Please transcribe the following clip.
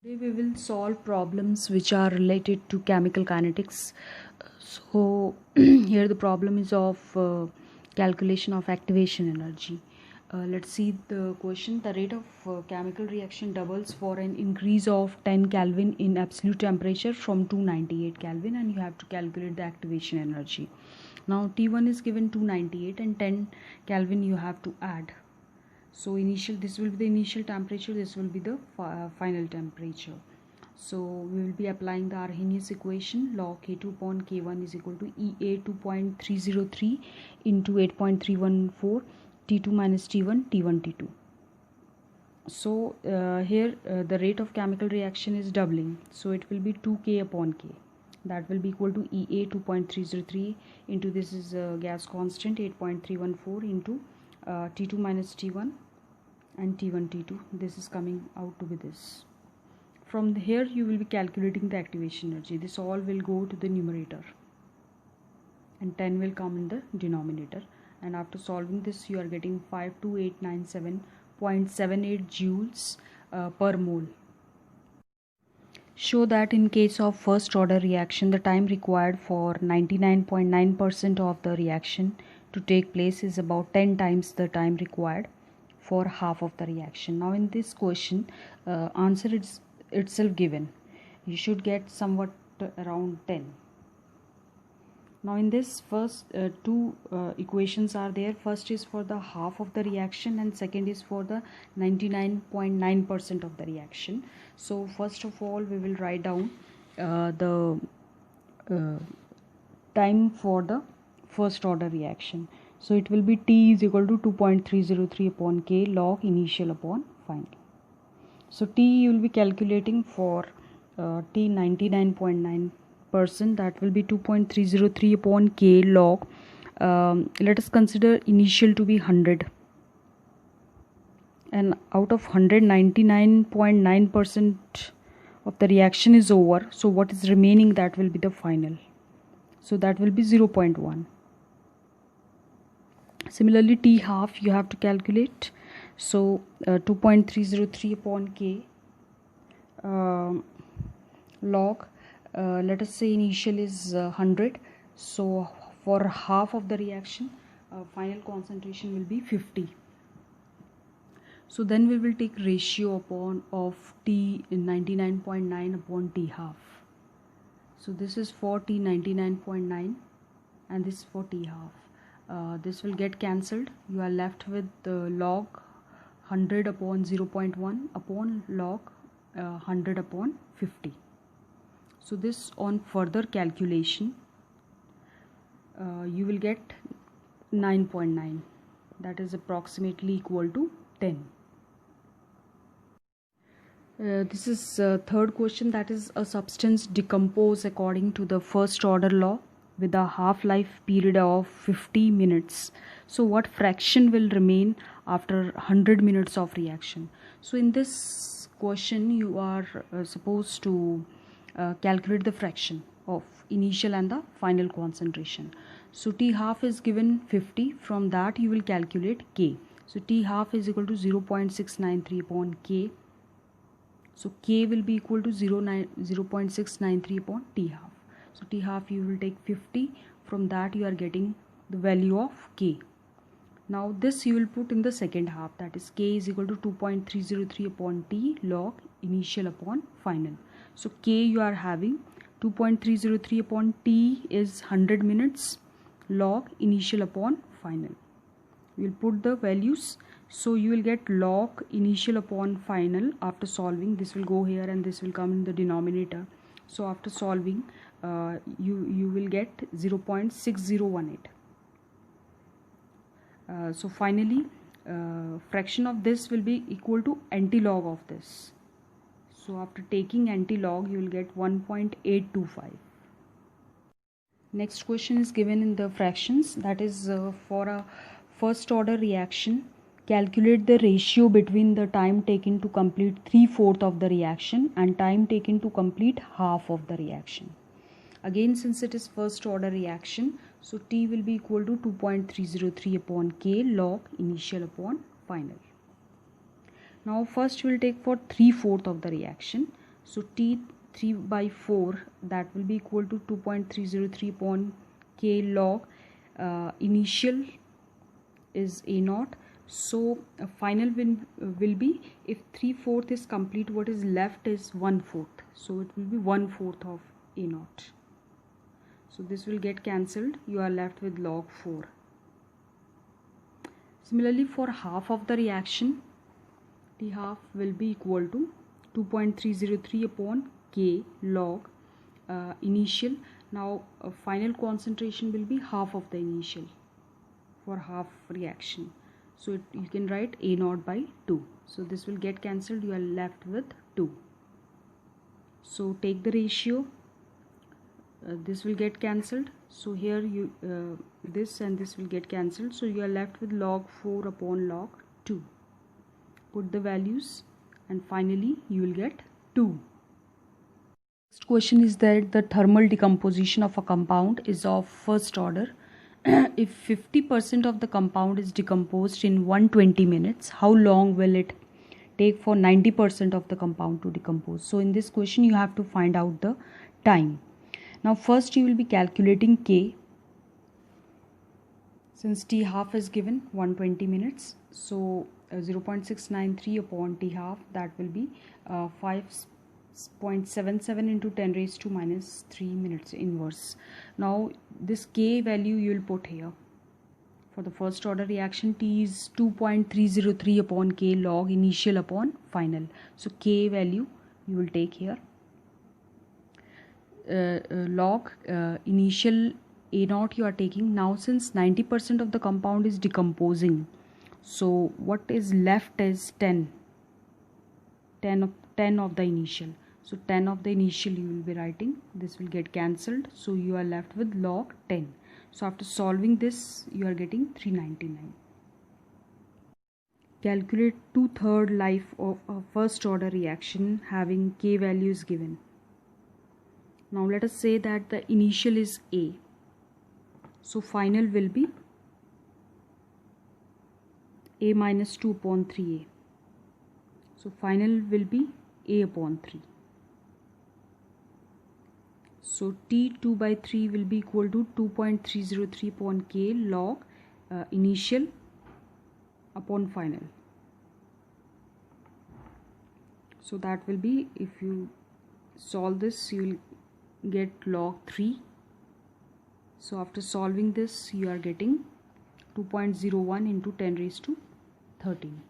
Today we will solve problems which are related to chemical kinetics. So here the problem is of calculation of activation energy. Let's see the question. The rate of chemical reaction doubles for an increase of 10 Kelvin in absolute temperature from 298 Kelvin, and you have to calculate the activation energy. Now T1 is given 298 and 10 Kelvin you have to add. So this will be the initial temperature, this will be the final temperature. So we will be applying the Arrhenius equation. Log K2 upon K1 is equal to EA 2.303 into 8.314 T2 minus T1 T2. So here the rate of chemical reaction is doubling, so it will be 2K upon K. That will be equal to EA 2.303 into this is gas constant 8.314 into T2 minus T1 and T1 T2. This is coming out to be this. From here you will be calculating the activation energy. This all will go to the numerator and 10 will come in the denominator, and after solving this you are getting 52897.78 joules per mole. Show that in case of first order reaction, the time required for 99.9% of the reaction to take place is about 10 times the time required for half of the reaction. Now in this question, answer is itself given. You should get somewhat around 10. Now in this first two equations are there. First is for the half of the reaction and second is for the 99.9% of the reaction. So first of all we will write down the time for the first order reaction. So it will be T is equal to 2.303 upon K log initial upon final. So T you will be calculating for T 99.9%, that will be 2.303 upon K log. Let us consider initial to be 100, and out of 100 99.9% of the reaction is over, so what is remaining, that will be the final. So that will be 0.1. Similarly T half you have to calculate. So 2.303 upon K log, let us say initial is 100, so for half of the reaction final concentration will be 50. So then we will take ratio upon of T 99.9 upon T half. So this is for T 99.9 and this is for T half. This will get cancelled. You are left with log 100 upon 0.1 upon log 100 upon 50. So this on further calculation you will get 9.9, that is approximately equal to 10. This is third question, that is a substance decompose according to the first order law with a half-life period of 50 minutes. So what fraction will remain after 100 minutes of reaction? So in this question you are supposed to calculate the fraction of initial and the final concentration. So T half is given 50, from that you will calculate K. So T half is equal to 0.693 upon K. So K will be equal to 0.693 upon T half. So T half you will take 50, from that you are getting the value of K. Now this you will put in the second half, that is K is equal to 2.303 upon T log initial upon final. So K you are having 2.303 upon T is 100 minutes log initial upon final. You will put the values, so you will get log initial upon final. After solving, this will go here and this will come in the denominator. So after solving you will get 0.6018. So finally fraction of this will be equal to anti-log of this. So after taking anti-log you will get 1.825. Next question is given in the fractions, that is for a first order reaction, calculate the ratio between the time taken to complete 3/4 of the reaction and time taken to complete half of the reaction. Again, since it is first order reaction, so T will be equal to 2.303 upon K log initial upon final. Now first we will take for 3/4 of the reaction. So T3 by 4, that will be equal to 2.303 upon k log initial is a naught. So final will be, if 3/4 is complete, what is left is 1/4, so it will be 1/4 of a naught. So this will get cancelled, you are left with log 4. Similarly, for half of the reaction, T half will be equal to 2.303 upon k log initial. Now final concentration will be half of the initial for half reaction, so you can write a naught by 2. So this will get cancelled, you are left with 2. So take the ratio, this will get cancelled, so here you this and this will get cancelled, so you are left with log 4 upon log 2. Put the values and finally you will get 2. Next question is that the thermal decomposition of a compound is of first order. If 50% of the compound is decomposed in 120 minutes, how long will it take for 90% of the compound to decompose? So in this question you have to find out the time. Now first you will be calculating K. Since T half is given 120 minutes, so 0.693 upon T half, that will be 5.77 into 10 raised to minus 3 minutes inverse. Now this K value you will put here. For the first order reaction, T is 2.303 upon K log initial upon final. So K value you will take here. Log initial A naught you are taking. Now since 90% of the compound is decomposing, so what is left is 10 of the initial. So 10 of the initial you will be writing, this will get cancelled, so you are left with log 10. So after solving this you are getting 399. Calculate 2/3 life of a first order reaction having K values given. Now let us say that the initial is A, so final will be A minus 2 upon 3A. So final will be A upon 3. So T2 by 3 will be equal to 2.303 upon K log initial upon final. So that will be, if you solve this, you will get log 3. So after solving this you are getting 2.01 into 10 raised to 13.